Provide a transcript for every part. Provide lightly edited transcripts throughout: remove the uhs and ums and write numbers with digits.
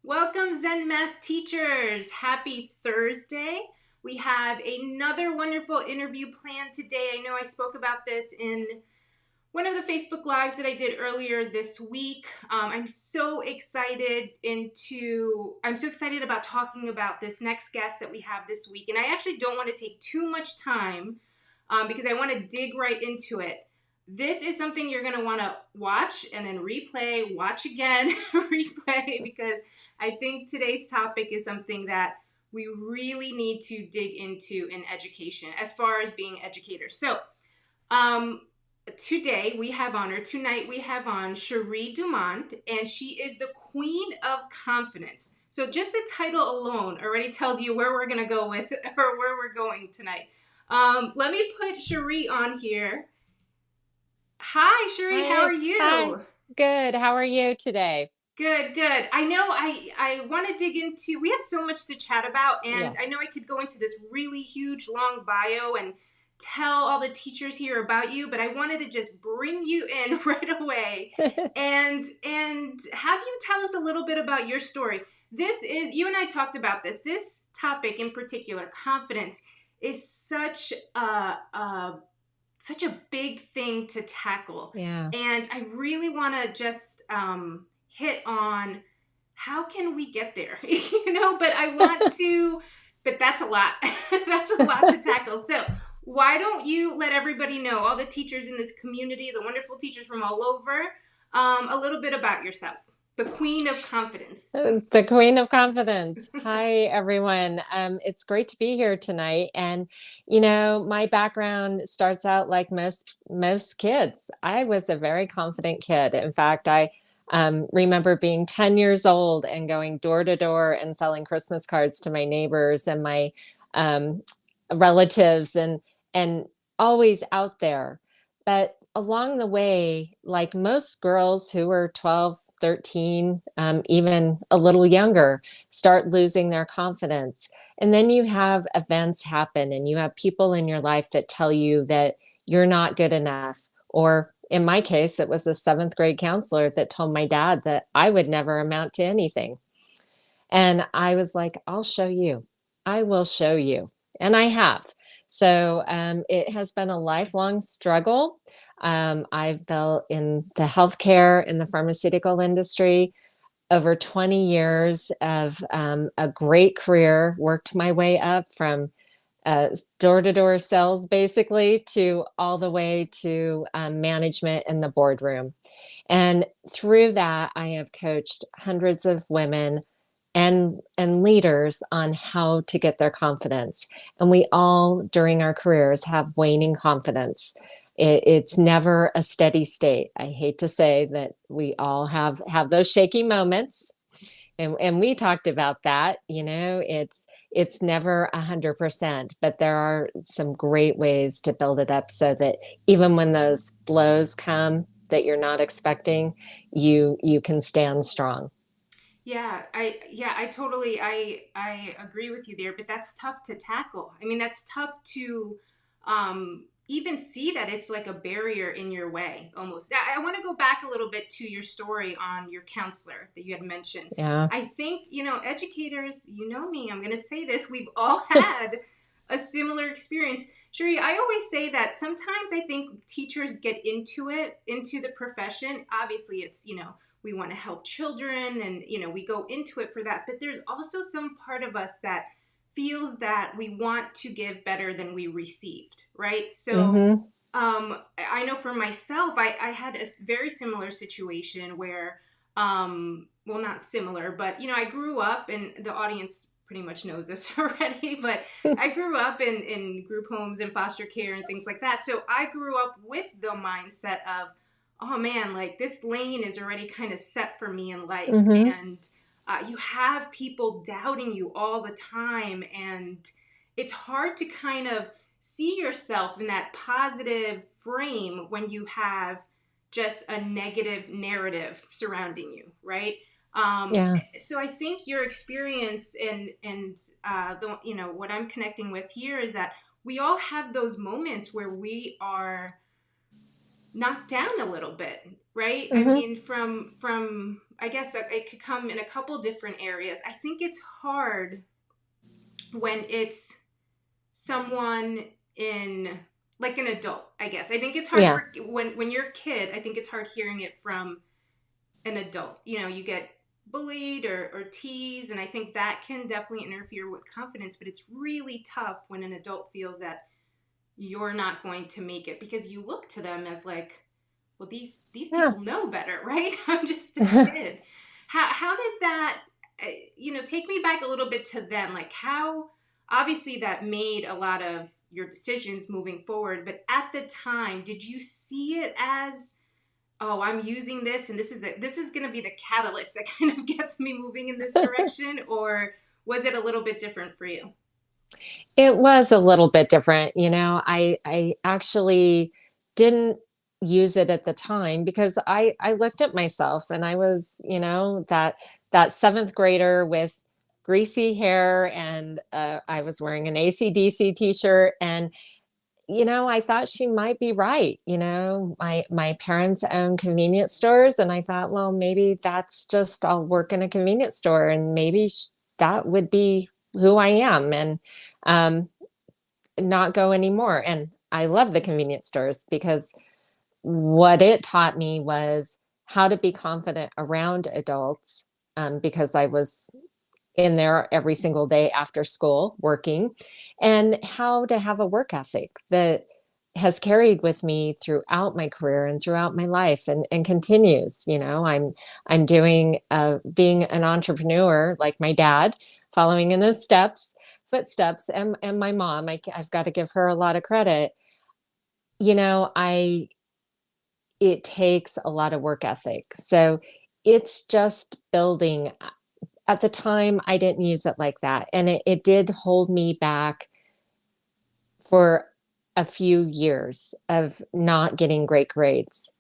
Welcome, Zen Math teachers. Happy Thursday. We have another wonderful interview planned today. I know I spoke about this in one of the Facebook Lives that I did earlier this week. I'm so excited about talking about this next guest that we have this week. And I actually don't want to take too much time because I want to dig right into it. This is something you're going to want to watch and then replay, watch again, replay, because I think today's topic is something that we really need to dig into in education as far as being educators. So, tonight we have on Sheri DuMond, and she is the queen of confidence. So just the title alone already tells you where we're going to go with, or where we're going tonight. Let me put Sheri on here. Hi, Sheri. How Hi, are hi. you? Good. How are you today? Good, good. I know I want to dig into, we have so much to chat about, and I know Yes. I could go into this really huge, long bio and tell all the teachers here about you, but I wanted to just bring you in right away and have you tell us a little bit about your story. This is, you and I talked about this. This topic in particular, confidence, is such a big thing to tackle. Yeah. And I really want to just hit on how can we get there, but but that's a lot. That's a lot to tackle. So, why don't you let everybody know, all the teachers in this community, the wonderful teachers from all over, a little bit about yourself, the queen of confidence. The Queen of Confidence. Hi, everyone. It's great to be here tonight. And my background starts out like most kids. I was a very confident kid. In fact, I remember being 10 years old and going door to door and selling Christmas cards to my neighbors and my um, relatives and always out there. But along the way, like most girls who were 12, 13, even a little younger, start losing their confidence. And then you have events happen and you have people in your life that tell you that you're not good enough. Or in my case, it was a seventh grade counselor that told my dad that I would never amount to anything. And I was like, I'll show you. I will show you. And I have. So it has been a lifelong struggle. I've built in the healthcare and the pharmaceutical industry over 20 years of a great career, worked my way up from door-to-door sales basically to all the way to management in the boardroom. And through that, I have coached hundreds of women and leaders on how to get their confidence. And we all, during our careers, have waning confidence. It's never a steady state. I hate to say that we all have those shaky moments. And we talked about that, it's never 100%, but there are some great ways to build it up so that even when those blows come that you're not expecting, you can stand strong. I totally I agree with you there, but that's tough to tackle. I mean, that's tough to even see that it's like a barrier in your way almost. I want to go back a little bit to your story on your counselor that you had mentioned. Yeah. I think, educators, you know me, I'm going to say this, we've all had a similar experience. Sheri, I always say that sometimes I think teachers get into the profession. Obviously, it's, we want to help children and, we go into it for that. But there's also some part of us that feels that we want to give better than we received, right? So Mm-hmm. I know for myself, I had a very similar situation where, well, not similar, but, I grew up, and the audience pretty much knows this already, but I grew up in group homes and foster care and things like that. So I grew up with the mindset of, oh man, like this lane is already kind of set for me in life. Mm-hmm. And you have people doubting you all the time. And it's hard to kind of see yourself in that positive frame when you have just a negative narrative surrounding you, right? Yeah. So I think your experience and what I'm connecting with here is that we all have those moments where we are knocked down a little bit, right? I Mm-hmm. mean, from I guess it could come in a couple different areas. I think it's hard when it's someone in like an adult, I guess. I think it's hard Yeah. for when you're a kid, I think it's hard hearing it from an adult. You know, you get bullied or teased, and I think that can definitely interfere with confidence, but it's really tough when an adult feels that you're not going to make it because you look to them as like, well, these Yeah. people know better, right? I'm just a kid. How did that take me back a little bit to then, like how obviously that made a lot of your decisions moving forward, but at the time, did you see it as, oh, I'm using this and this is going to be the catalyst that kind of gets me moving in this direction, or was it a little bit different for you? It was a little bit different. I actually didn't use it at the time because I looked at myself and I was, that seventh grader with greasy hair and I was wearing an AC/DC t-shirt and I thought she might be right. My parents own convenience stores, and I thought, well, maybe that's just I'll work in a convenience store, and maybe that would be who I am, and um, not go anymore. And I love the convenience stores because what it taught me was how to be confident around adults, because I was in there every single day after school working, and how to have a work ethic that has carried with me throughout my career and throughout my life and continues. I'm doing being an entrepreneur like my dad, following in his footsteps, and my mom. I've got to give her a lot of credit. I It takes a lot of work ethic. So it's just building. At the time, I didn't use it like that. And it did hold me back for a few years of not getting great grades.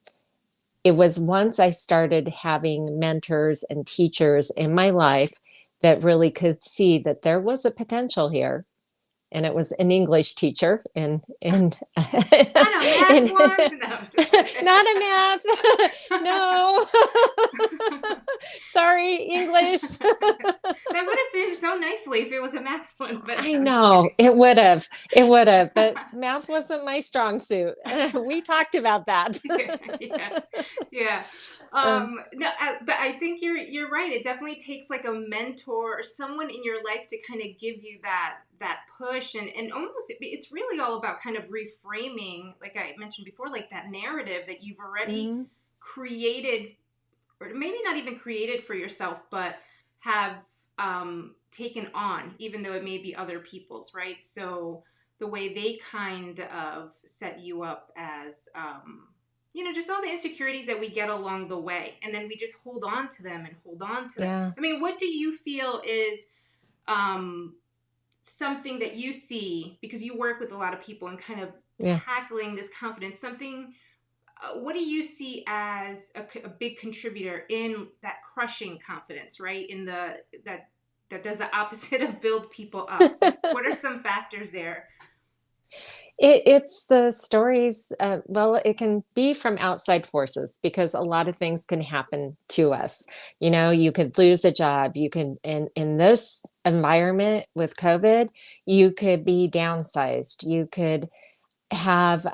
It was once I started having mentors and teachers in my life that really could see that there was a potential here, and it was an English teacher in Not a math in one? No, I'm just kidding. not a math. No. Sorry, English. That would have been so nicely if it was a math one, but I no, I'm just know kidding. it would have. It would have, but math wasn't my strong suit. We talked about that. Yeah, yeah, yeah. Um, No, but I think you're right. It definitely takes like a mentor or someone in your life to kind of give you that push, and almost it's really all about kind of reframing, like I mentioned before, like that narrative that you've already mhm. created, or maybe not even created for yourself, but have taken on, even though it may be other people's, right? So the way they kind of set you up as, just all the insecurities that we get along the way. And then we just hold on to them and hold on to them. Yeah, I mean, what do you feel is um, something that you see, because you work with a lot of people and kind of yeah. tackling this confidence, something what do you see as a big contributor in that crushing confidence, right? In the that does the opposite of build people up. Like, what are some factors there? It's the stories. Well, it can be from outside forces because a lot of things can happen to us. You could lose a job. You can, in this environment with COVID, you could be downsized. You could have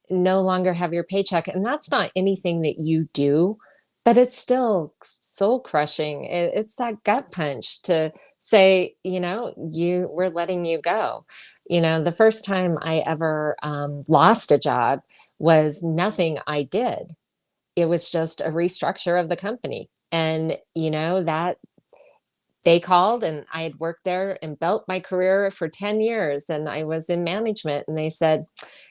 no longer have your paycheck. And that's not anything that you do, but it's still soul crushing. It's that gut punch to say, we're letting you go. The first time I ever lost a job was nothing I did. It was just a restructure of the company. And, that they called, and I had worked there and built my career for 10 years, and I was in management, and they said,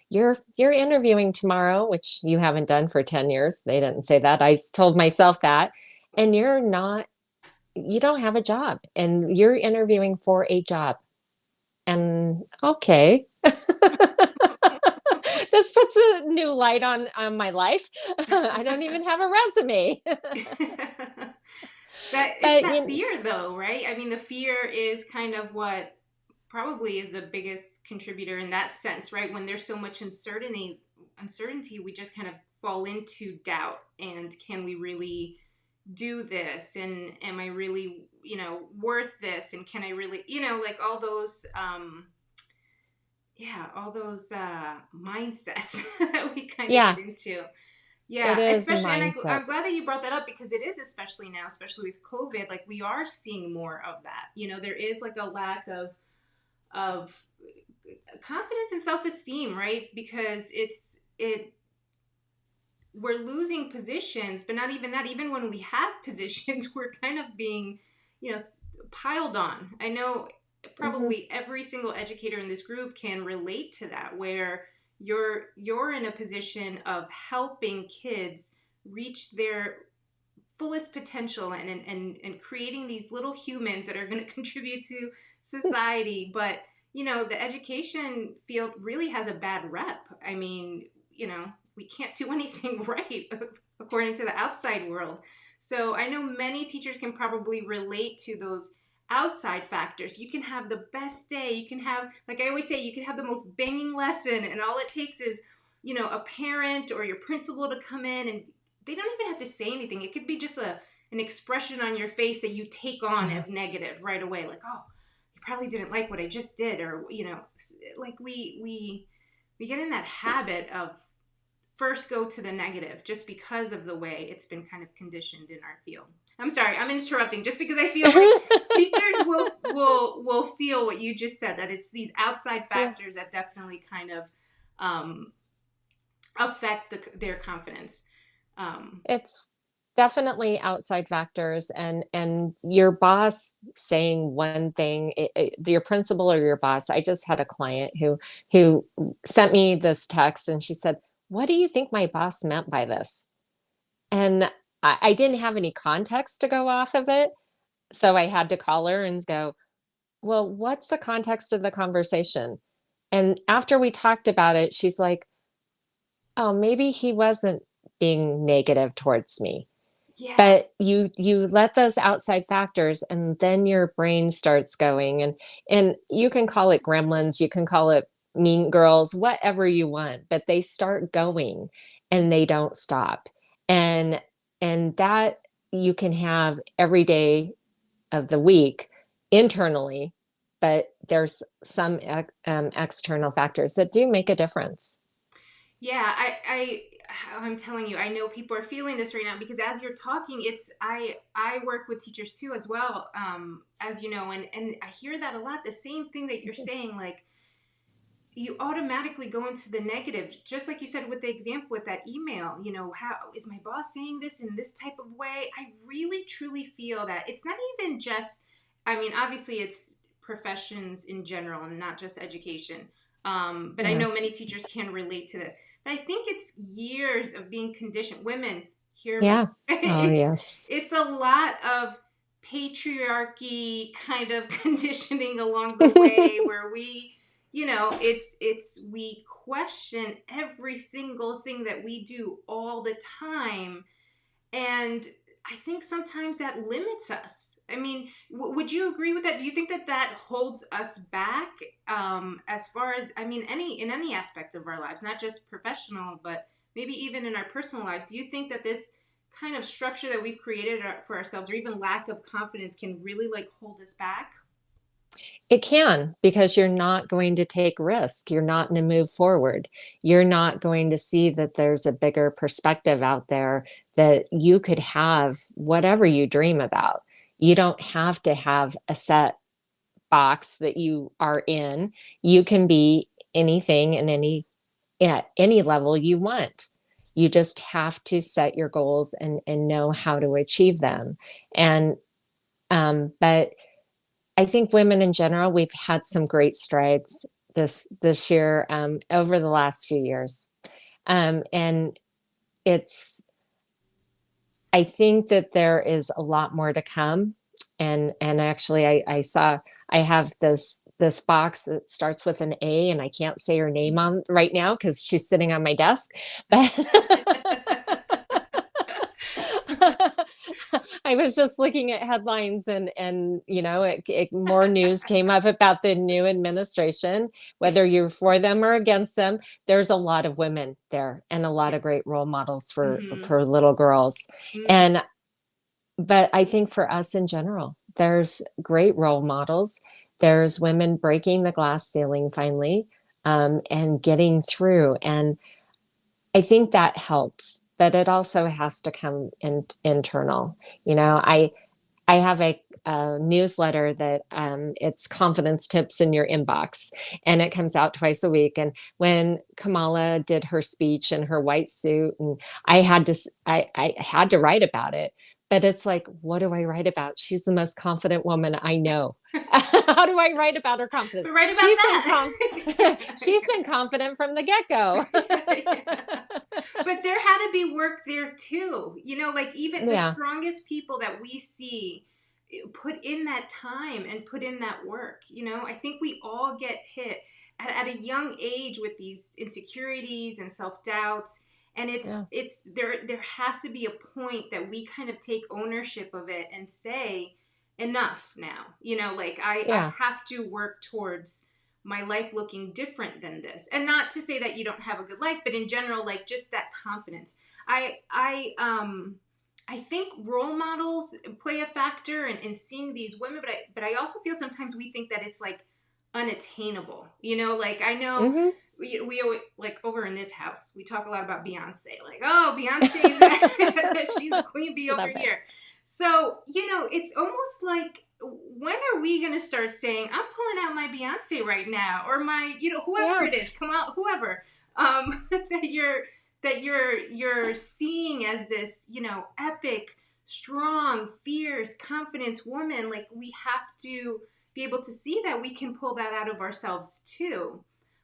you're interviewing tomorrow, which you haven't done for 10 years. They didn't say that. I told myself that. And you don't have a job, and you're interviewing for a job. And okay. This puts a new light on my life. I don't even have a resume. That it's But that fear though, right? I mean, the fear is kind of what probably is the biggest contributor in that sense, right? When there's so much uncertainty, we just kind of fall into doubt, and can we really do this, and am I really, worth this, and can I really, like all those yeah, all those mindsets that we kind of get Yeah, into. it Yeah, is a especially, and I'm mindset. glad that you brought that up, because it is, especially now, especially with COVID, like we are seeing more of that. There is like a lack of confidence and self esteem, right? Because we're losing positions, but not even that. Even when we have positions, we're kind of being, you know, piled on. I know Hmm. probably every single educator in this group can relate to that, where you're in a position of helping kids reach their fullest potential, and creating these little humans that are going to contribute to society. But the education field really has a bad rep. I mean, we can't do anything right according to the outside world. So I know many teachers can probably relate to those outside factors. You can have the best day, you can have, like I always say, you can have the most banging lesson, and all it takes is a parent or your principal to come in, and they don't even have to say anything. It could be just an expression on your face that you take on Uh-huh. as negative right away, like, oh, you probably didn't like what I just did, or like we get in that habit of first go to the negative, just because of the way it's been kind of conditioned in our field. I'm sorry, I'm interrupting, just because I feel like teachers will feel what you just said, that it's these outside Yeah, factors that definitely kind of um, affect their confidence. Um, it's definitely outside factors, and your boss saying one thing, your principal or your boss. I just had a client who sent me this text, and she said, "What do you think my boss meant by this?" And I didn't have any context to go off of it, so I had to call her and go, "Well, what's the context of the conversation?" And after we talked about it, she's like, "Oh, maybe he wasn't being negative towards me." yeah, But you let those outside factors, and then your brain starts going, and you can call it gremlins, you can call it mean girls, whatever you want, but they start going and they don't stop. And that you can have every day of the week internally, but there's some external factors that do make a difference. yeah. I'm telling you, I know people are feeling this right now, because as you're talking, I work with teachers too as well, as you know, and I hear that a lot. The same thing that you're saying, like you automatically go into the negative, just like you said with the example with that email. How is my boss saying this in this type of way? I really truly feel that it's not even just, I mean, obviously it's professions in general and not just education, but I Yeah. know many teachers can relate to this. But I think it's years of being conditioned. Women, hear me. Yeah. Oh, yes. It's a lot of patriarchy kind of conditioning along the way, where it's we question every single thing that we do all the time. And I think sometimes that limits us. I mean, would you agree with that? Do you think that that holds us back, as far as, I mean, any aspect of our lives, not just professional, but maybe even in our personal lives? Do you think that this kind of structure that we've created for ourselves, or even lack of confidence, can really like hold us back? It can, because you're not going to take risk. You're not going to move forward. You're not going to see that there's a bigger perspective out there, that you could have whatever you dream about. You don't have to have a set box that you are in. You can be anything and at any level you want. You just have to set your goals and know how to achieve them. And but I think women in general, we've had some great strides this year, over the last few years, and it's. I think that there is a lot more to come, and actually, I saw I have this box that starts with an A, and I can't say her name on right now because she's sitting on my desk, but. I was just looking at headlines, and more news came up about the new administration, whether you're for them or against them. There's a lot of women there and a lot Yeah. of great role models for Mm-hmm. little girls. Mm-hmm. And but I think for us in general, there's great role models. There's women breaking the glass ceiling finally, and getting through. And I think that helps, but it also has to come internal. I have a newsletter that it's confidence tips in your inbox, and it comes out twice a week. And when Kamala did her speech in her white suit, and I had to write about it, but it's like, what do I write about? She's the most confident woman I know. How do I write about her confidence? But right about She's been that. she's been confident from the get-go. Yeah. But there had to be work there too. Like even the Yeah. strongest people that we see put in that time and put in that work. I think we all get hit at a young age with these insecurities and self-doubts. And it's Yeah. it's there has to be a point that we kind of take ownership of it and say, enough now. Like I Yeah. have to work towards my life looking different than this. And not to say that you don't have a good life, but in general, like just that confidence. I think role models play a factor in seeing these women, but I also feel sometimes we think that it's like unattainable. Like I know Hmm. we always, like over in this house, we talk a lot about Beyonce. Like, oh, Beyonce's she's the queen bee over Love it. here. So, it's almost like, when are we going to start saying, I'm pulling out my Beyonce right now, or my, whoever Yeah. it is, come out, whoever, that you're seeing as this, epic, strong, fierce, confidence woman. Like, we have to be able to see that we can pull that out of ourselves too.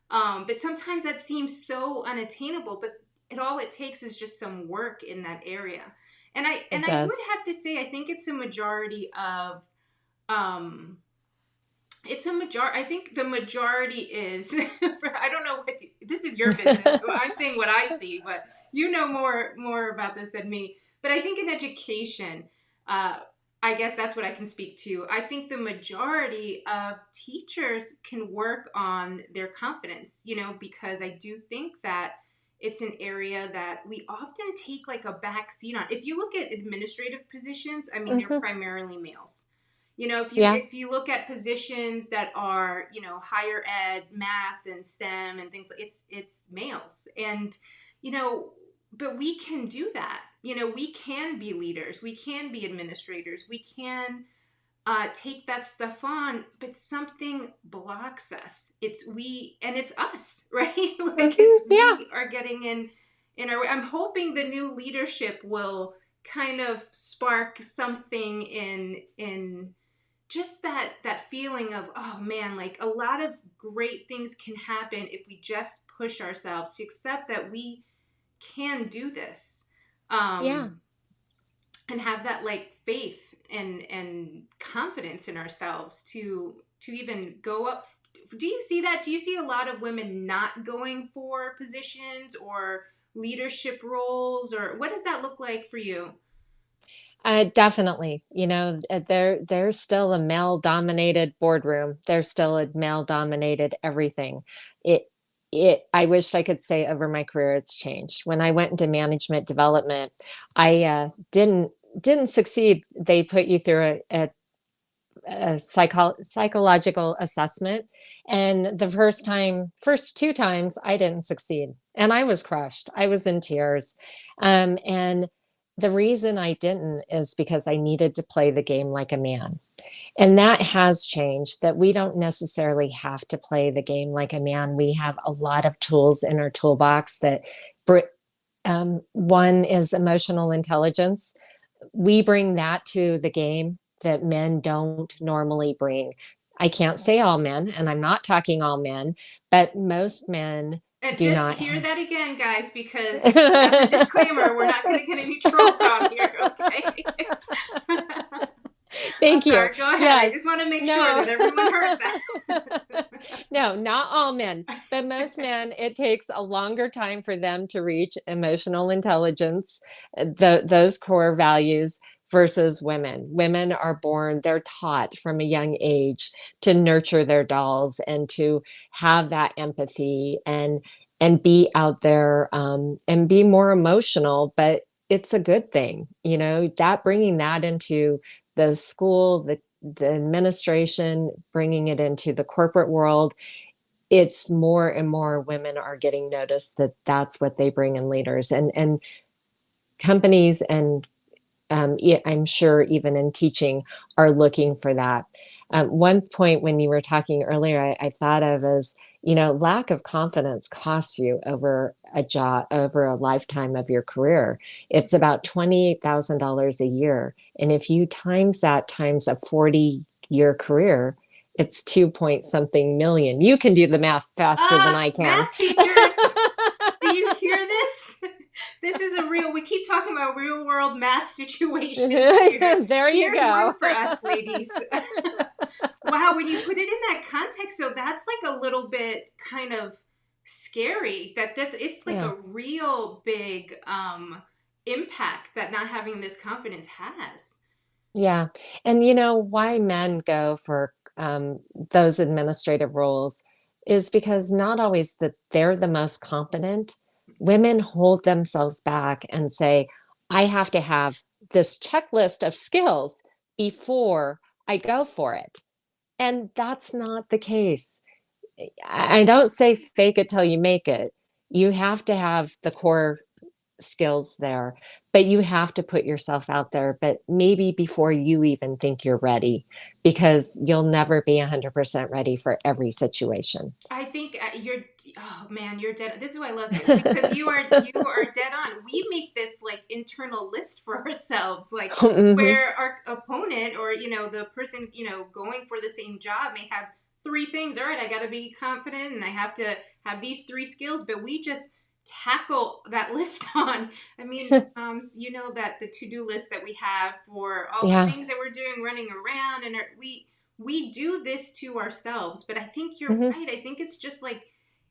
But sometimes that seems so unattainable, but all it takes is just some work in that area. And I It and I would does. have to say, I think it's a majority of um I think the majority is I don't know what this is your business. So I'm saying what I see, but you know more about this than me. But I think in education, uh I guess that's what I can speak to. I think the majority of teachers can work on their confidence, because I do think that it's an area that we often take like a back seat on. If you look at administrative positions, I mean, they're Hmm. primarily males. If you Yeah. if you look at positions that are, higher ed, math and STEM and things, like it's males. And you know, but we can do that. We can be leaders, we can be administrators, we can take that stuff on, but something blocks us. It's us, right? Like Hmm. it's Yeah. we are getting in our way. I'm hoping the new leadership will kind of spark something in just that feeling of, oh man, like a lot of great things can happen if we just push ourselves to accept that we can do this. Yeah. um and have that like faith and confidence in ourselves to even go up. Do you see that? Do you see a lot of women not going for positions or leadership roles, or what does that look like for you? Definitely. There's still a male-dominated boardroom. There's still a male-dominated everything. It, I wish I could say over my career it's changed. When I went into management development, I didn't succeed. They put you through a psychological assessment, and the first two times, I didn't succeed, and I was crushed. I was in tears, and the reason I didn't is because I needed to play the game like a man. And that has changed, that we don't necessarily have to play the game like a man. We have a lot of tools in our toolbox that one is emotional intelligence. We bring that to the game that men don't normally bring. I can't say all men, and I'm not talking all men, but most men And do just not hear have. that again, guys, because that's a disclaimer. We're not going to get any trolls on here, okay? I'm Thank you. sorry. Go ahead. I Yes. just want to make sure No. that everyone heard that. No, not all men, but most men, it takes a longer time for them to reach emotional intelligence, those core values versus women. Women are born, they're taught from a young age to nurture their dolls and to have that empathy and be out there, and be more emotional, but it's a good thing, that bringing that into the school, the administration, bringing it into the corporate world, it's more and more women are getting noticed that that's what they bring in leaders and companies and I'm sure even in teaching are looking for that. One point when you were talking earlier, I thought of is, lack of confidence costs you over a job, over a lifetime of your career. It's about $28,000 a year. And if you times that times a 40-year career, it's 2 point something million. You can do the math faster than I can. Math teachers, do you hear this? This is we keep talking about real world math situations here. There you Here's go. one for us ladies. Wow, when you put it in that context, so that's like a little bit kind of scary that it's like Yeah. a real big impact that not having this confidence has. Yeah. And why men go for those administrative roles is because not always that they're the most competent. Women hold themselves back and say, I have to have this checklist of skills before I go for it. And that's not the case. I don't say fake it till you make it. You have to have the core skills there, but you have to put yourself out there, but maybe before you even think you're ready, because you'll never be 100% ready for every situation. I think oh man, you're dead. This is why I love you, because you are dead on. We make this like internal list for ourselves, like Hmm. where our opponent or the person going for the same job may have three things. All right, I got to be confident and I have to have these three skills, but we just tackle that list on. I mean, that the to-do list that we have for all the Yeah. things that we're doing, running around, and we do this to ourselves. But I think you're Hmm. right. I think it's just like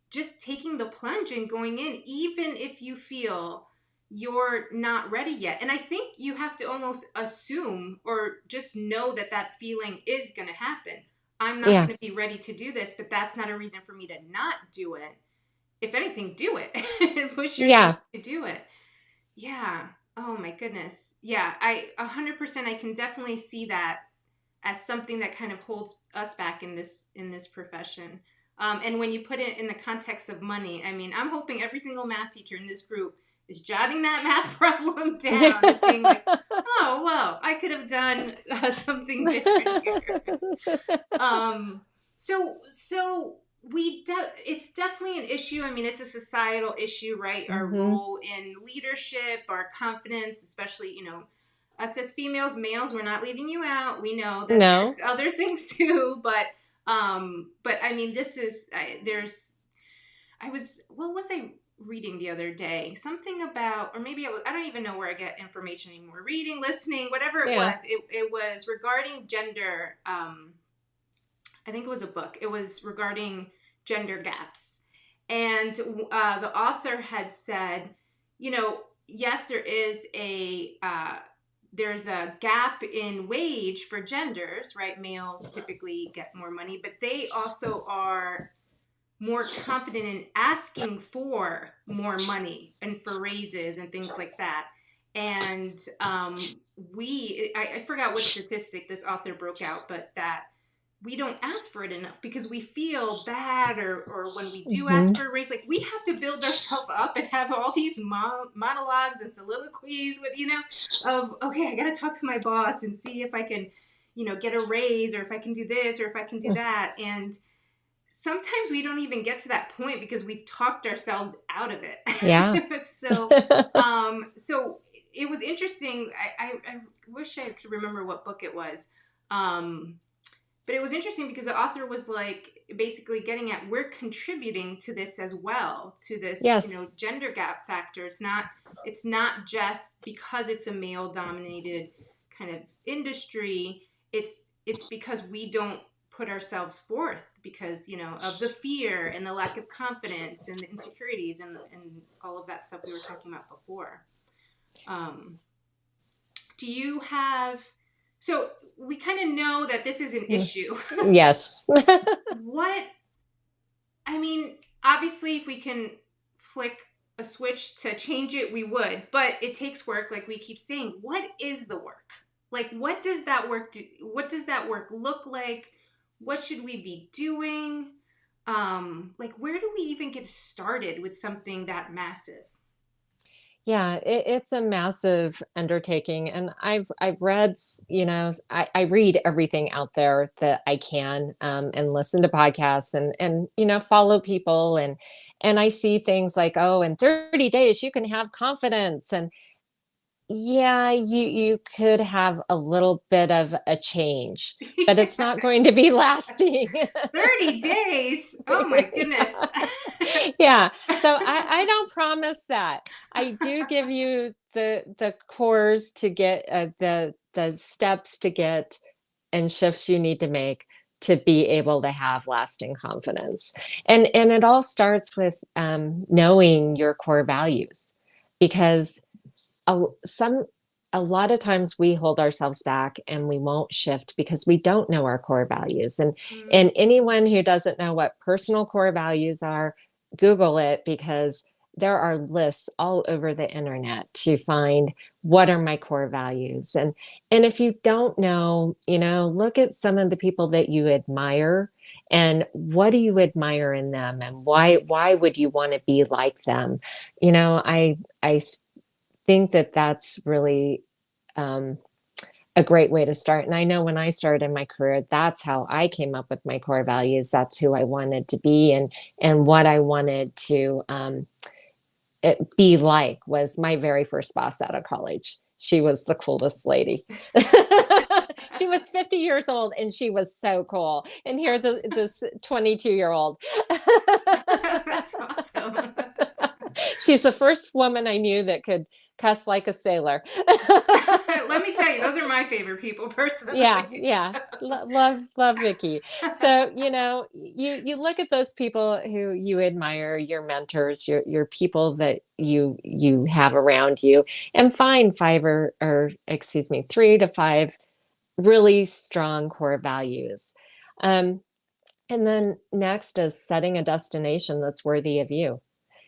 just taking the plunge and going in, even if you feel you're not ready yet. And I think you have to almost assume or just know that that feeling is going to happen. I'm not Yeah. going to be ready to do this, but that's not a reason for me to not do it. If anything, do it and push yourself Yeah. to do it. Yeah. Oh my goodness. Yeah. 100%, I can definitely see that as something that kind of holds us back in this profession. And when you put it in the context of money, I mean, I'm hoping every single math teacher in this group is jotting that math problem down and saying like, "Oh, well, I could have done something different here." Um, so it's definitely an issue. I mean, it's a societal issue, right? Our Hmm. role in leadership, our confidence, especially us as females, males, we're not leaving you out. We know that there's No. other things too, but I mean, this is there's what was I reading the other day? Something about, or maybe I don't even know where I get information anymore. Reading, listening, whatever it Yeah. was. It was regarding gender. I think it was a book. It was regarding gender gaps, and the author had said, yes, there's a gap in wage for genders, right? Males typically get more money, but they also are more confident in asking for more money and for raises and things like that. And I forgot what statistic this author broke out, but that we don't ask for it enough because we feel bad, or when we do Hmm. ask for a raise, like we have to build ourselves up and have all these monologues and soliloquies with of, okay, I gotta talk to my boss and see if I can get a raise, or if I can do this, or if I can do that. And sometimes we don't even get to that point because we've talked ourselves out of Yeah. it. So it was interesting. I wish I could remember what book it was. But it was interesting because the author was like basically getting at, we're contributing to this as well, to this Yes. gender gap factor. It's not just because it's a male dominated kind of industry. It's because we don't put ourselves forth because of the fear and the lack of confidence and the insecurities and all of that stuff we were talking about before. um, do you have so we kind of know that this is an issue. Yes. What I mean, obviously, if we can flick a switch to change it, we would. But it takes work, like we keep saying. What is the work? Like, what does that work do? What does that work look like? What should we be doing? Like, where do we even get started with something that massive? Yeah, it's a massive undertaking, and I've read, I read everything out there that I can, and listen to podcasts and follow people, and I see things like, oh, in 30 days you can have confidence, and yeah, you could have a little bit of a change, but it's Yeah. not going to be lasting. 30 days. Oh my goodness. Yeah. Yeah. So I don't promise that. I do give you the cores to get the steps to get and shifts you need to make to be able to have lasting confidence. And it all starts with knowing your core values, because some a lot of times we hold ourselves back and we won't shift because we don't know our core values. And Mm. anyone who doesn't know what personal core values are, Google it, because there are lists all over the internet to find what are my core values. And if you don't know, look at some of the people that you admire, and what do you admire in them, and why would you want to be like them? I think that that's really um, a great way to start. And I know when I started in my career, that's how I came up with my core values. That's who I wanted to be, and what I wanted to be like was my very first boss out of college. She was the coolest lady. She was 50 years old and she was so cool. And here this 22-year-old. That's awesome. She's the first woman I knew that could cuss like a sailor. Let me tell you, those are my favorite people Yeah, personally. yeah. Love Vicky. So, you look at those people who you admire, your mentors, your people that you have around you, and find five or excuse me, 3 to 5 really strong core values. Um, and then next is setting a destination that's worthy of you.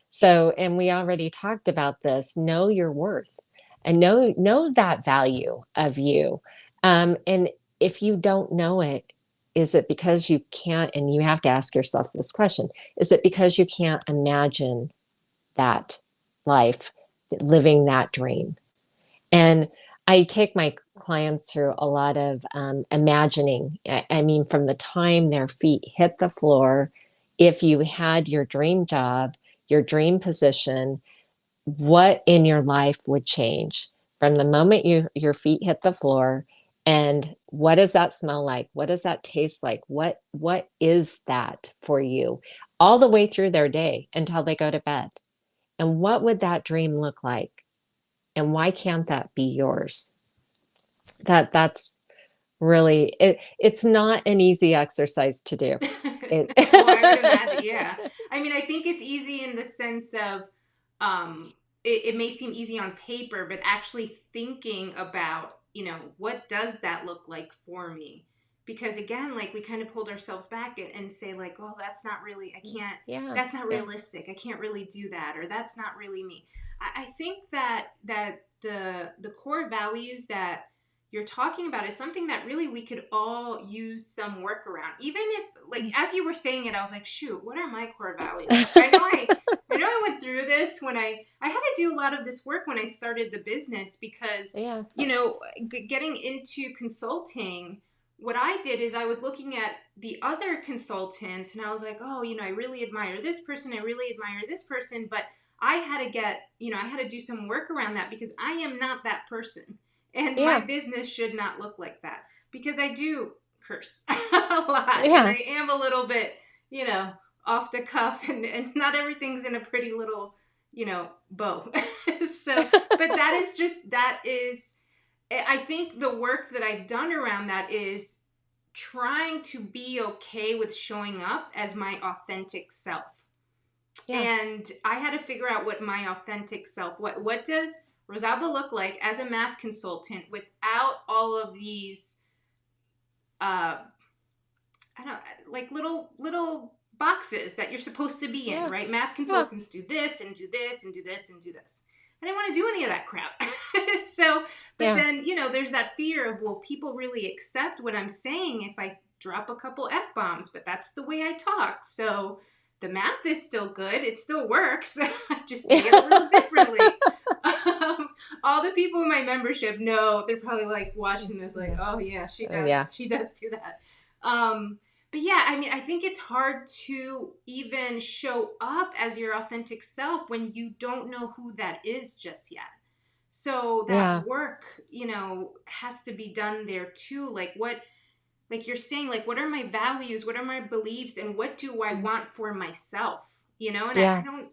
So, and we already talked about this, know your worth and know that value of you. And if you don't know it, is it because you can't, and you have to ask yourself this question, is it because you can't imagine that life, living that dream? And I take my clients through a lot of imagining. I mean, from the time their feet hit the floor, if you had your dream job, your dream position, what in your life would change from the moment your feet hit the floor? And what does that smell like? What does that taste like? What is that for you all the way through their day until they go to bed? And what would that dream look like? And why can't that be yours? That's really it's not an easy exercise to do. It Oh, I would imagine. Yeah. I mean, I think it's easy in the sense of it may seem easy on paper, but actually thinking about, what does that look like for me? Because again, like we kind of hold ourselves back and say like, oh, that's not really, I can't, yeah, that's not yeah. realistic. I can't really do that, or that's not really me. I think that the core values that you're talking about is something that really we could all use some work around. Even if, like, as you were saying it, I was like, shoot, what are my core values? Like, I know I went through this when I had to do a lot of this work when I started the business because, Yeah. getting into consulting, what I did is I was looking at the other consultants and I was like, oh, I really admire this person. I really admire this person. But I had to I had to do some work around that because I am not that person. And my Yeah. business should not look like that because I do curse a lot and Yeah. I am a little bit, off the cuff and not everything's in a pretty little, bow. So, but that is, I think the work that I've done around that is trying to be okay with showing up as my authentic self. Yeah. And I had to figure out what my authentic self, what does Rosalba look like as a math consultant without all of these, I don't like little boxes that you're supposed to be in, Yeah. right? Math Yeah. consultants do this and do this and do this and do this. I didn't want to do any of that crap. So, but Yeah. then, there's that fear of, will people really accept what I'm saying if I drop a couple F bombs? But that's the way I talk. So the math is still good. It still works. I just say it a little differently. Um, all the people in my membership know, they're probably like watching this, like, Yeah. oh yeah, she Oh, does, yeah. she does do that. But yeah, I mean, I think it's hard to even show up as your authentic self when you don't know who that is just yet. So that Yeah. work, has to be done there too. Like you're saying, like, what are my values? What are my beliefs? And what do I Mm. want for myself? And I Yeah. don't,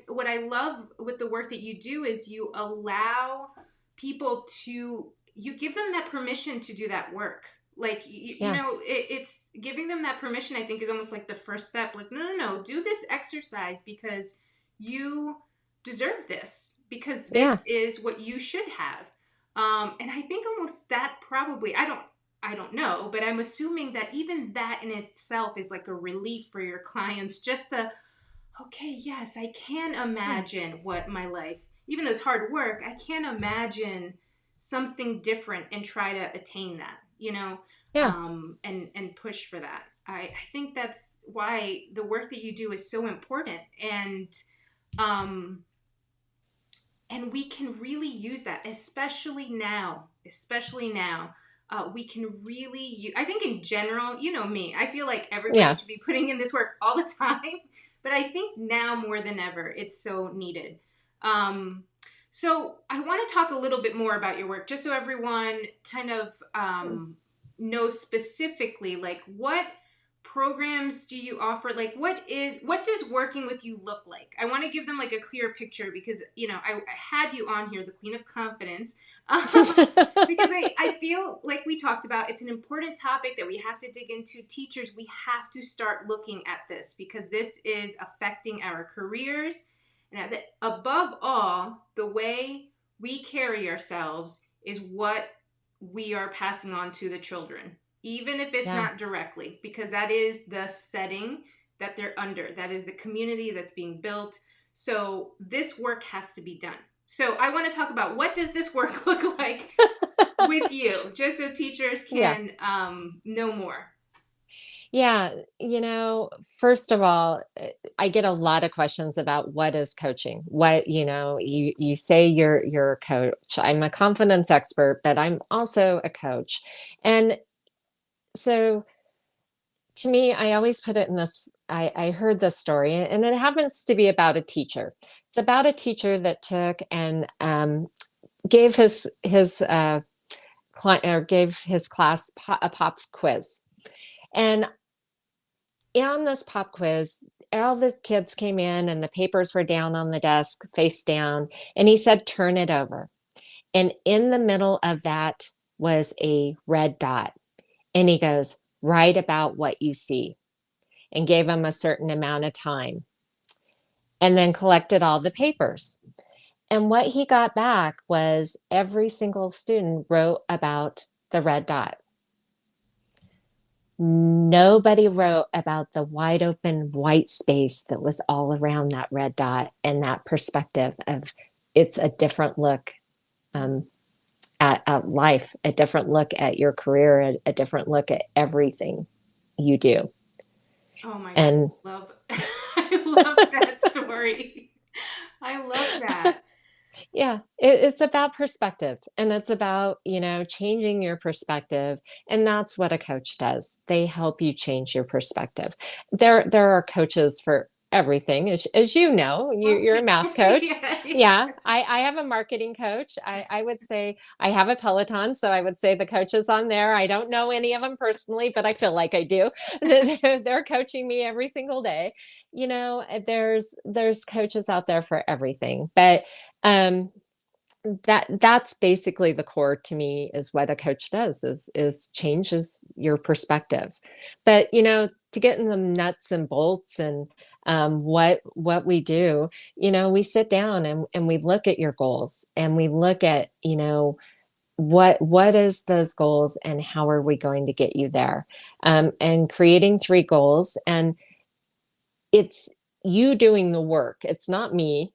what I love with the work that you do is you allow people to, you give them that permission to do that work. Like, Yeah. it's giving them that permission, I think, is almost like the first step. Like, no, no, no, do this exercise because you deserve this, because Yeah. this is what you should have. And I think almost that probably, I don't know, but I'm assuming that even that in itself is like a relief for your clients. Just the, okay, yes, I can Yeah. imagine what my life, even though it's hard work, I can imagine something different and try to attain that, Yeah. and push for that. I think that's why the work that you do is so important. Um, and we can really use that, especially now. We can really I think in general, me, I feel like everybody Yeah. should be putting in this work all the time, but I think now more than ever it's so needed. So I want to talk a little bit more about your work, just so everyone kind of knows specifically, like, what programs do you offer? Like, what does working with you look like? I want to give them like a clear picture, because I had you on here, the Queen of Confidence, because I feel like we talked about, it's an important topic that we have to dig into. Teachers, we have to start looking at this, because this is affecting our careers, and above all, the way we carry ourselves is what we are passing on to the children, even if it's Yeah. not directly, because that is the setting that they're under. That is the community that's being built. So this work has to be done. So I want to talk about, what does this work look like with you, just so teachers Yeah. can know more. Yeah, first of all, I get a lot of questions about what is coaching. What, you say you're a coach. I'm a confidence expert, but I'm also a coach. And so to me, I always put it in this. I heard this story, and it happens to be about a teacher. It's about a teacher that took and gave his client, or gave his class a pop quiz. And on this pop quiz, all the kids came in and the papers were down on the desk, face down. And he said, turn it over. And in the middle of that was a red dot. And he goes, write about what you see, and gave them a certain amount of time, and then collected all the papers. And what he got back was every single student wrote about the red dot. Nobody wrote about the wide open white space that was all around that red dot, and that perspective of, it's a different look um, at life, a different look at your career, a different look at everything you do. Oh my God, And I love, I love that story. I love that. yeah, it's about perspective, and it's about, changing your perspective. And that's what a coach does. They help you change your perspective. There are coaches for everything, as you know, Well, you're a math coach. yeah, Yeah, yeah. I have a marketing coach. I would say I have a Peloton, so I would say the coaches on there. I don't know any of them personally, but I feel like I do. They're coaching me every single day. There's coaches out there for everything, but um that's basically the core to me, is what a coach does, is changes your perspective. But to get in the nuts and bolts, and what we do, we sit down and we look at your goals, and we look at, what is those goals, and how are we going to get you there, and creating 3 goals. And it's you doing the work. It's not me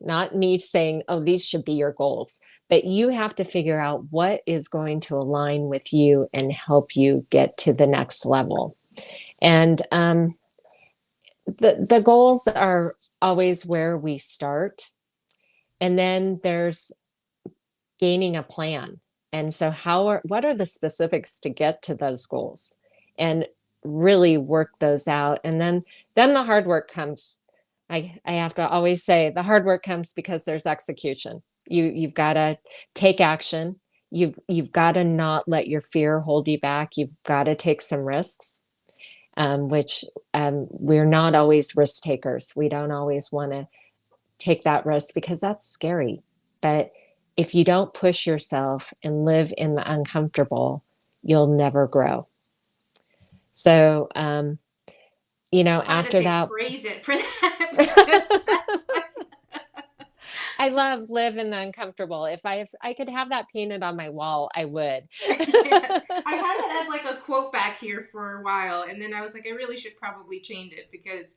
saying, oh, these should be your goals, but you have to figure out what is going to align with you and help you get to the next level. And the goals are always where we start. And then there's gaining a plan. And so what are the specifics to get to those goals and really work those out. And then the hard work comes. I have to always say the hard work comes because there's execution. You've got to take action. You've got to not let your fear hold you back. You've got to take some risks, which we're not always risk takers. We don't always want to take that risk because that's scary. But if you don't push yourself and live in the uncomfortable, you'll never grow. So, I wanted to after say that, praise it for that because I love live in the uncomfortable. If I could have that painted on my wall, I would. yes, I had it as like a quote back here for a while, and then I was like, I really should probably change it because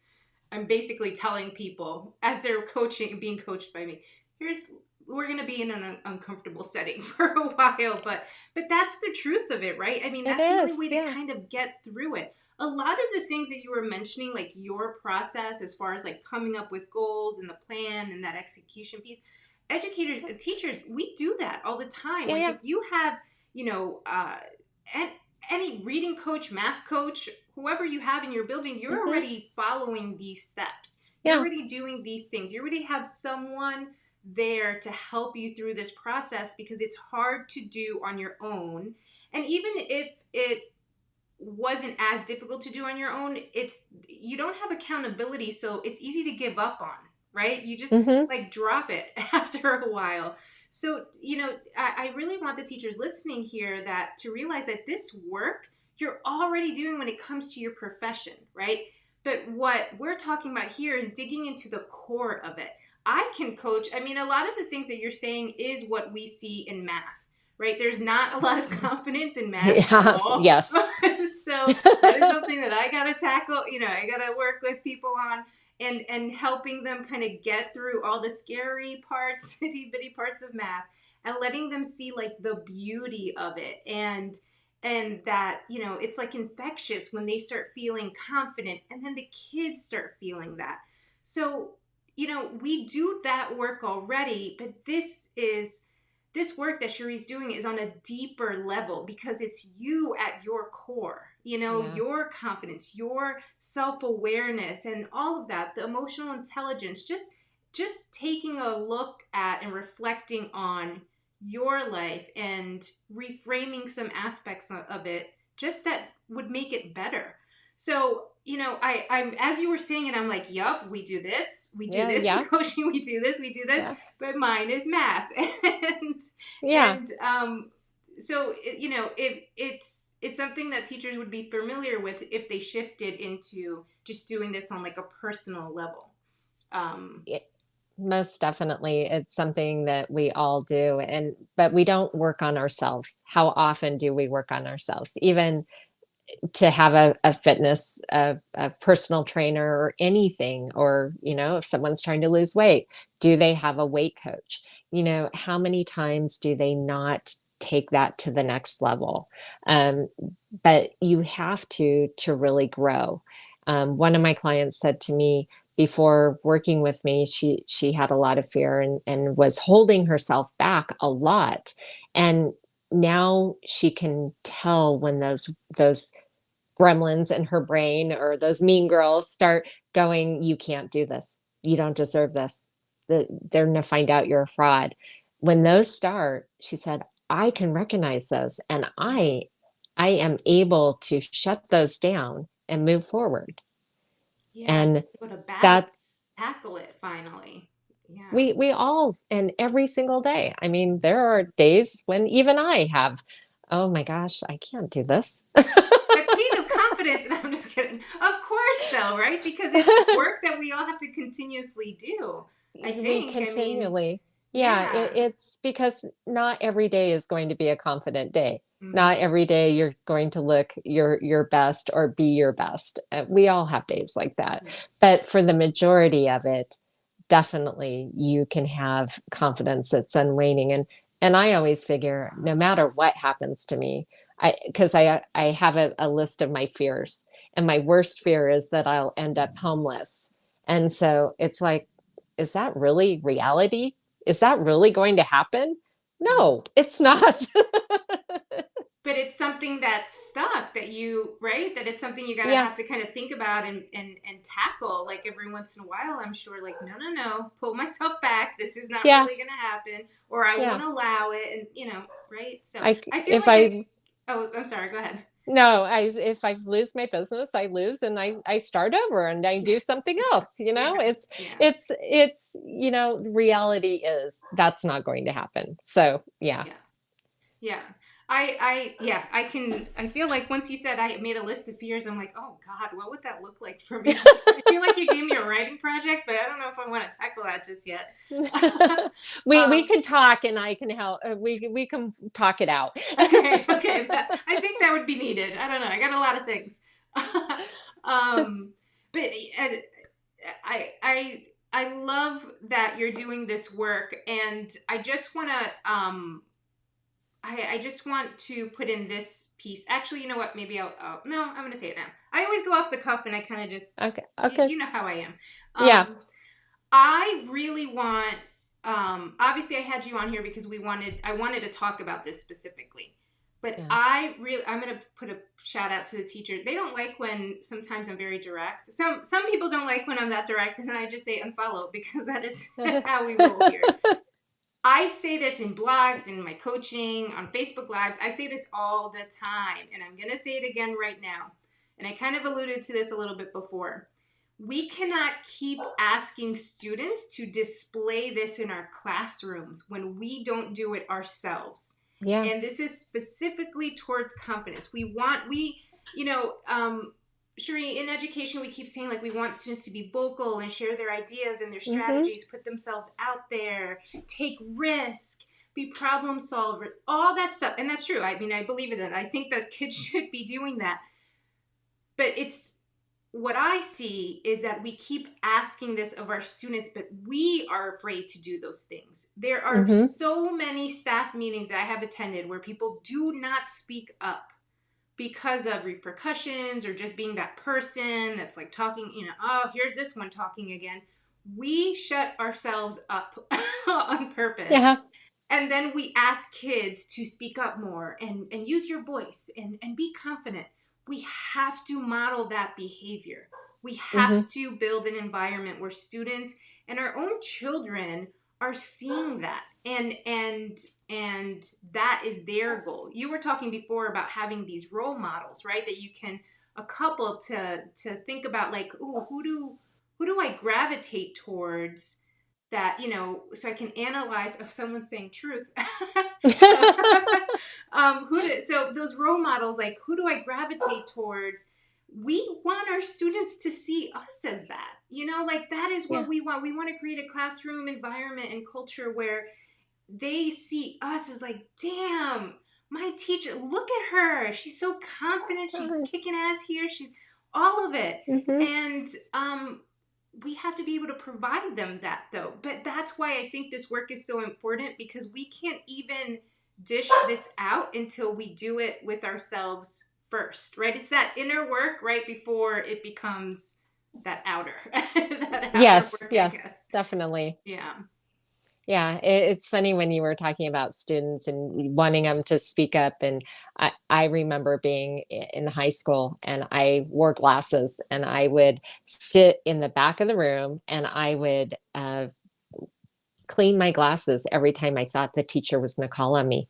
I'm basically telling people as they're coaching, being coached by me, here's we're gonna be in an uncomfortable setting for a while, but that's the truth of it, right? I mean, It that's the only is, way to yeah. kind of get through it. A lot of the things that you were mentioning, like your process as far as like coming up with goals and the plan and that execution piece, educators, Yes. teachers, we do that all the time. Yeah, Like yeah. if you have, you know, any reading coach, math coach, whoever you have in your building, you're Hmm. already following these steps. You're Yeah. already doing these things. You already have someone there to help you through this process because it's hard to do on your own. And even if it wasn't as difficult to do on your own, it's you don't have accountability, so it's easy to give up on, right? You just Hmm. like drop it after a while. So, I really want the teachers listening here that to realize that this work you're already doing when it comes to your profession, right? But what we're talking about here is digging into the core of it. I can coach. I mean, a lot of the things that you're saying is what we see in math, right? There's not a lot of confidence in math at Yeah. all. Yes. So that is something that I got to tackle. I got to work with people on and helping them kind of get through all the scary parts, itty bitty parts of math, and letting them see like the beauty of it and that it's like infectious when they start feeling confident and then the kids start feeling that. So we do that work already, but this work that Sheri's doing is on a deeper level because it's you at your core, Yeah. your confidence, your self-awareness and all of that, the emotional intelligence, just taking a look at and reflecting on your life and reframing some aspects of it just that would make it better. So, I'm as you were saying it, I'm like, yup, we do Yeah. this in Yeah. coaching, we do this, Yeah. but mine is math. and Yeah. and so it's something that teachers would be familiar with if they shifted into just doing this on like a personal level. um It, most definitely. It's something that we all do. But we don't work on ourselves. How often do we work on ourselves? Even to have a fitness, a personal trainer or anything, or, if someone's trying to lose weight, do they have a weight coach? How many times do they not take that to the next level? Um, but you have to really grow. One of my clients said to me before working with me, she had a lot of fear and was holding herself back a lot. And now she can tell when those gremlins in her brain or those mean girls start going, you can't do this. You don't deserve this. They're going to find out you're a fraud. When those start, she said, I can recognize those and I am able to shut those down and move forward. yeah, And go to battle, that's tackle it finally. Yeah. we all and every single day. I mean, there are days when even I have, oh my gosh, I can't do this. The pain of confidence. No, I'm just kidding. Of course, though, right? Because it's work that we all have to continuously do. I We think. I mean, continually, yeah, yeah. it's because not every day is going to be a confident day. Not Hmm. every day you're going to look your best or be your best. We all have days like that. Yeah. But for the majority of it, definitely you can have confidence that's unwaning. And I always figure no matter what happens to me, I have a list of my fears. And my worst fear is that I'll end up homeless. And so it's like, is that really reality? Is that really going to happen? Mhm. No, it's not. But it's something that's stuck that you, right? That it's something you gotta Yeah, have to kind of think about and tackle like every once in a while. I'm sure, like, no, no, no, pull myself back. This is not yeah, really gonna happen, or I yeah. won't allow it, and right? So I I feel if like I oh, I'm sorry. Go ahead. no, I if I lose my business, I lose and I start over and I do something else, you know? Yeah, yeah, The reality is that's not going to happen. So, yeah. yeah. Yeah. Yeah, I feel like once you said I made a list of fears, I'm like, oh God, what would that look like for me? I feel like you gave me a writing project, but I don't know if I want to tackle that just yet. We um, can talk and I can help. We can talk it out. okay. I think that would be needed. I don't know. I got a lot of things. um, but I love that you're doing this work, and I just want to I just want to put in this piece. Actually, you know what? Maybe no, I'm going to say it now. I always go off the cuff and I kind of just, Okay. Okay. you know how I am. Yeah. I really want, obviously I had you on here because I wanted to talk about this specifically. But Yeah. I'm going to put a shout out to the teacher. They don't like when sometimes I'm very direct. Some people don't like when I'm that direct, and then I just say unfollow because that is how we roll here. I say this in blogs, in my coaching, on Facebook Lives. I say this all the time, and I'm going to say it again right now. And I kind of alluded to this a little bit before. We cannot keep asking students to display this in our classrooms when we don't do it ourselves. Yeah. And this is specifically towards confidence. Sheri, in education, we keep saying like we want students to be vocal and share their ideas and their Hmm. strategies, put themselves out there, take risk, be problem solver, all that stuff. And that's true. I mean, I believe in that. I think that kids should be doing that. But it's what I see is that we keep asking this of our students, but we are afraid to do those things. There are Hmm. so many staff meetings that I have attended where people do not speak up because of repercussions or just being that person that's like talking, oh, here's this one talking again. We shut ourselves up on purpose. Yeah. And then we ask kids to speak up more and use your voice and be confident. We have to model that behavior. We Hmm. have to build an environment where students and our own children are seeing that and that is their goal. You were talking before about having these role models, right? That you can a couple to think about like, ooh, who do I gravitate towards that, so I can analyze if someone's saying truth. so so those role models, like who do I gravitate towards? We want our students to see us as that, like that is Yeah. what we want. We want to create a classroom environment and culture where they see us as like, damn, my teacher, look at her, she's so confident, she's kicking ass here, she's all of it. Hmm. And we have to be able to provide them that, though. But that's why I think this work is so important, because we can't even dish this out until we do it with ourselves first, right? It's that inner work right before it becomes that outer that outer Yes. work, I Yes. guess. Definitely. Yeah. Yeah, it's funny when you were talking about students and wanting them to speak up. And I remember being in high school and I wore glasses and I would sit in the back of the room and I would clean my glasses every time I thought the teacher was going to call on me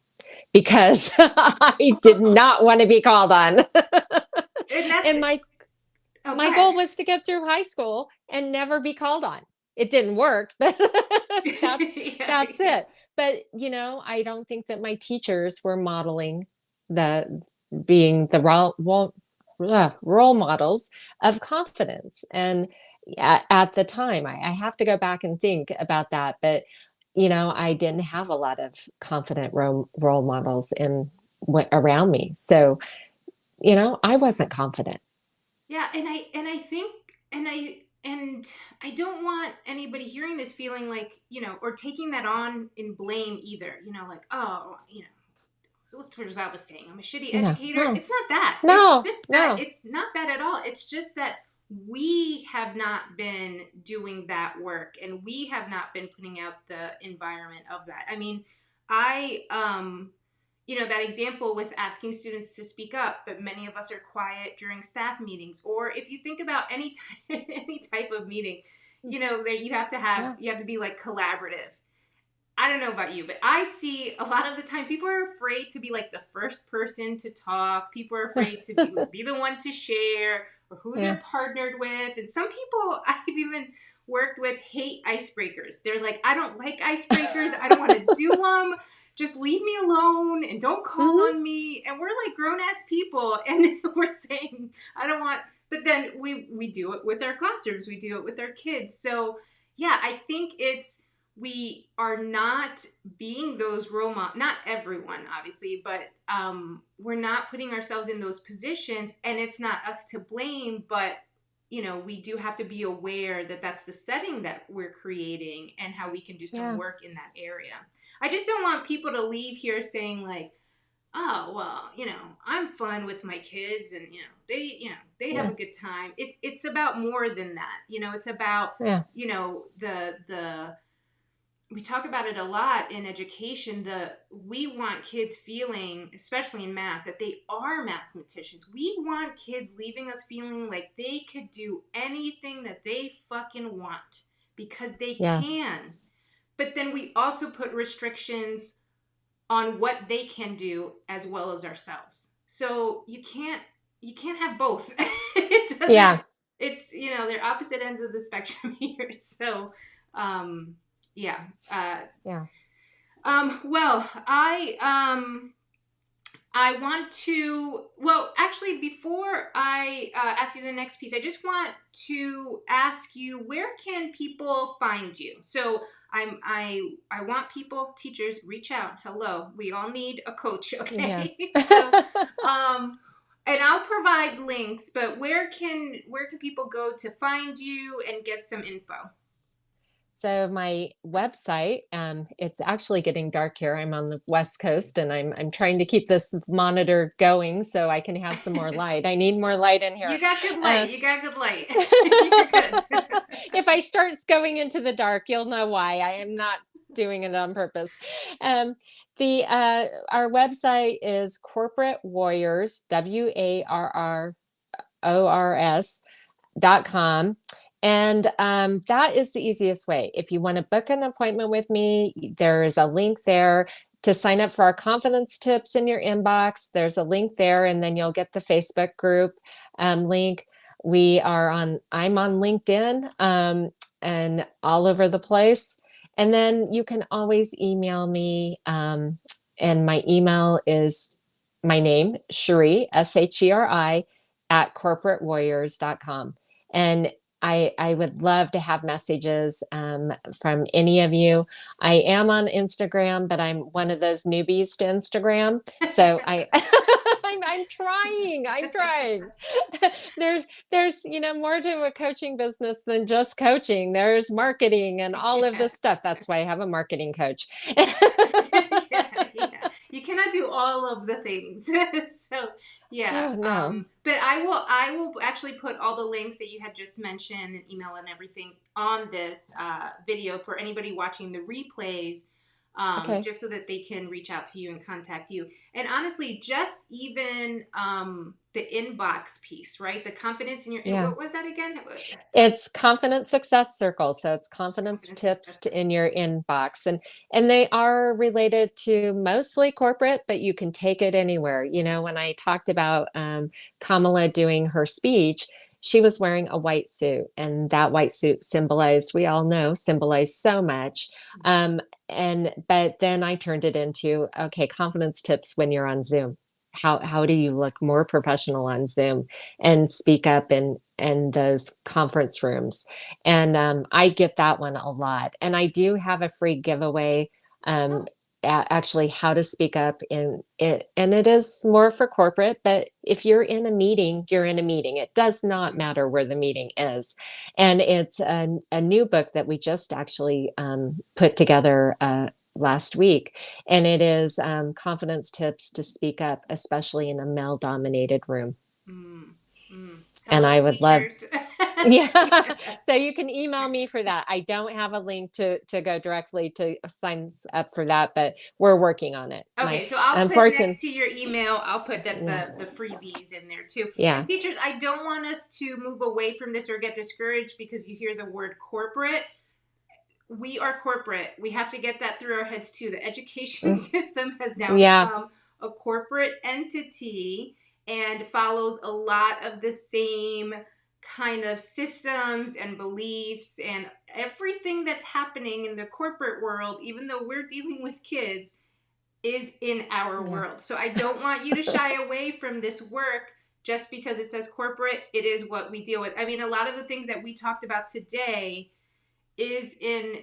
because I did not want to be called on. And that's And oh, go my ahead. goal was to get through high school and never be called on. It didn't work, but Yeah, that's yeah. it. But I don't think that my teachers were modeling the being the role models of confidence. And at the time, I have to go back and think about that. But I didn't have a lot of confident role models around me. So, I wasn't confident. Yeah, and I think and I don't want anybody hearing this feeling like, or taking that on in blame either. Like, oh, so what I was saying, I'm a shitty No, educator. no, It's not that. It's no, just that. no. It's not that at all. It's just that we have not been doing that work, and we have not been putting out the environment of that. I mean, I that example with asking students to speak up, but many of us are quiet during staff meetings, or if you think about any type, any type of meeting, there Yeah. you have to be like collaborative. I don't know about you, but I see a lot of the time people are afraid to be like the first person to talk. People are afraid to be the one to share or who Yeah. they're partnered with. And some people I've even worked with hate icebreakers. They're like, I don't like icebreakers. I don't want to do them. Just leave me alone and don't call Hmm. on me. And we're like grown ass people, and we're saying, I don't want. But then we do it with our classrooms. We do it with our kids. So yeah, I think we are not being those role models. Not everyone, obviously, but we're not putting ourselves in those positions, and it's not us to blame. But we do have to be aware that that's the setting that we're creating, and how we can do some Yeah. work in that area. I just don't want people to leave here saying like, oh well, I'm fun with my kids, and they have Yeah. a good time. It's about more than that. It's about Yeah. the we talk about it a lot in education. We want kids feeling, especially in math, that they are mathematicians. We want kids leaving us feeling like they could do anything that they fucking want because they Yeah. can. But then we also put restrictions on what they can do as well as ourselves. So you can't have both. It doesn't. Yeah. It's they're opposite ends of the spectrum here. So yeah. Yeah. Well, I want to. Well, actually, before I ask you the next piece, I just want to ask you, where can people find you? So I want people, teachers, reach out. Hello, we all need a coach. Yeah. Okay, so and I'll provide links. But where can people go to find you and get some info? So my website, it's actually getting dark here. I'm on the West Coast, and I'm trying to keep this monitor going so I can have some more light. I need more light in You here. got good Uh, light. You got good light. You're good. if I start going into the dark, you'll know why. I am not doing it on purpose. Um, the Our website is Corporate Warriors, WARRORS.com. And that is the easiest way. If you want to book an appointment with me, there is a link there to sign up for our confidence tips in your inbox. There's a link there, and then you'll get the Facebook group link. I'm on LinkedIn and all over the place. And then you can always email me. And my email is my name, Sheri, Sheri, at corporatewarriors.com. And I would love to have messages from any of you. I am on Instagram, but I'm one of those newbies to Instagram. So I'm trying. I'm trying. There's more to a coaching business than just coaching. There's marketing and all of Yeah. this stuff. That's why I have a marketing coach. Yeah, yeah. You cannot do all of the things. So, yeah. Oh no. But I will actually put all the links that you had just mentioned and email and everything on this video for anybody watching the replays, Okay. just so that they can reach out to you and contact you. And honestly, just even the inbox piece, right? The confidence in your, Yeah. what was that again? It's Confidence Success Circle. So it's confidence Confidence tips success. in your inbox. And they are related to mostly corporate, but you can take it anywhere. When I talked about Kamala doing her speech, she was wearing a white suit, and that white suit symbolized, we all know, symbolized so much. But then I turned it into, okay, confidence tips when you're on Zoom. How do you look more professional on Zoom and speak up in those conference rooms? And I get that one a lot. And I do have a free giveaway. actually how to speak up in it. And it is more for corporate, but if you're in a meeting, you're in a meeting. It does not matter where the meeting is. And it's a new book that we just actually put together last week. And it is confidence tips to speak up, especially in a male dominated room. Mm, mm. And Hello, I would love, teachers. yeah. Yeah. So you can email me for that. I don't have a link to go directly to sign up for that, but we're working on it. Okay, My so I'll put unfortunate, next to your email, I'll put that yeah, the freebies in there too. And yeah, teachers, I don't want us to move away from this or get discouraged because you hear the word corporate. We are corporate. We have to get that through our heads too. The education mm, system has now yeah, become a corporate entity and follows a lot of the same kind of systems and beliefs and everything that's happening in the corporate world, even though we're dealing with kids, is in our yeah, world. So I don't want you to shy away from this work just because it says corporate. It is what we deal with. I mean, a lot of the things that we talked about today is in,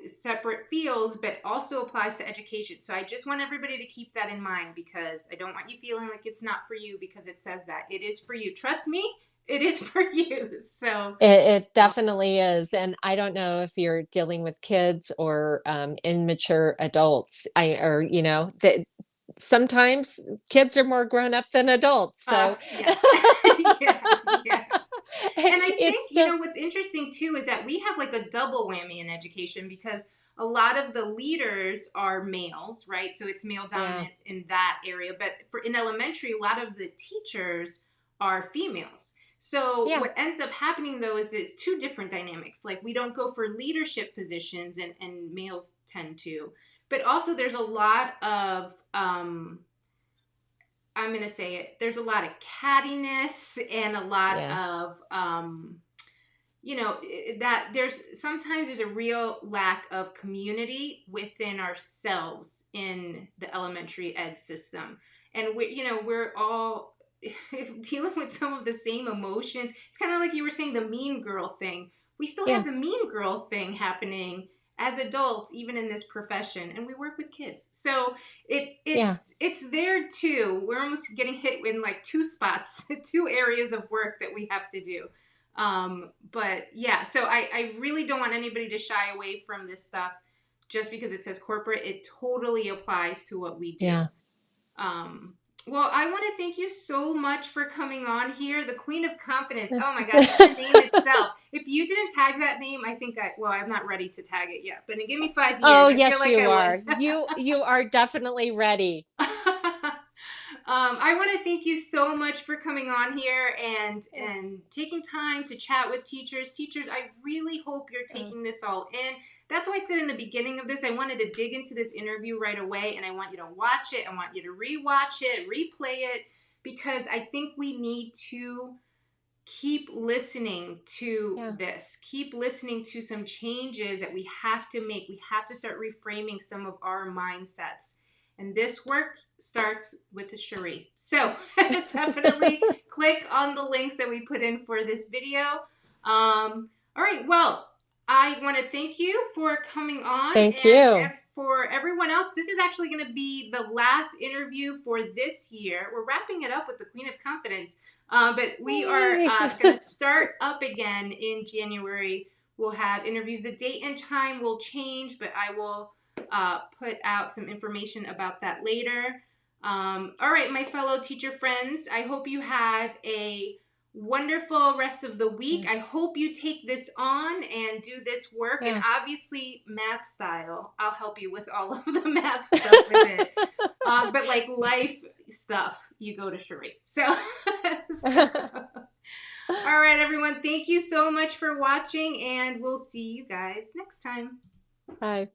separate fields, but also applies to education. So I just want everybody to keep that in mind because I don't want you feeling like it's not for you because it says that. It is for you. Trust me, it is for you. So it definitely is. And I don't know if you're dealing with kids or immature adults. Or, that sometimes kids are more grown up than adults. So yes. Yeah, yeah. And I think, it's just, what's interesting too is that we have like a double whammy in education because a lot of the leaders are males, right? So it's male yeah, dominant in that area. But in elementary, a lot of the teachers are females. So yeah, what ends up happening though is it's two different dynamics. Like we don't go for leadership positions and males tend to. But also there's a lot of I'm going to say it. There's a lot of cattiness and a lot yes, of, that there's a real lack of community within ourselves in the elementary ed system. And we're all dealing with some of the same emotions. It's kind of like you were saying the mean girl thing. We still have yeah, the mean girl thing happening as adults, even in this profession, and we work with kids. So yeah. it's there too. We're almost getting hit in like two spots, two areas of work that we have to do. But yeah, so I really don't want anybody to shy away from this stuff just because it says corporate. It totally applies to what we do. Yeah. Um, well, I want to thank you so much for coming on here. The Queen of Confidence. Oh my gosh, it's a name itself. If you didn't tag that name, I'm not ready to tag it yet, but give me 5 years. Oh, I feel yes, like you I are. would. You are definitely ready. I want to thank you so much for coming on here and taking time to chat with teachers. Teachers, I really hope you're Oh, taking this all in. That's why I said in the beginning of this, I wanted to dig into this interview right away, and I want you to watch it. I want you to rewatch it, replay it, because I think we need to keep listening to yeah, this. Keep listening to some changes that we have to make. We have to start reframing some of our mindsets. And this work starts with Sheri. So definitely click on the links that we put in for this video. All right, well, I want to thank you for coming on. thank And you. for everyone else, this is actually going to be the last interview for this year. We're wrapping it up with the Queen of Confidence. But we are Yay. going to start up again in January. We'll have interviews. The date and time will change, but I will put out some information about that later. All right, my fellow teacher friends, I hope you have a wonderful rest of the week. Yeah, I hope you take this on and do this work. And yeah. obviously, math style, I'll help you with all of the math stuff with it. But like life stuff, you go to Sheri. So, all right, everyone. Thank you so much for watching, and we'll see you guys next time. Hi.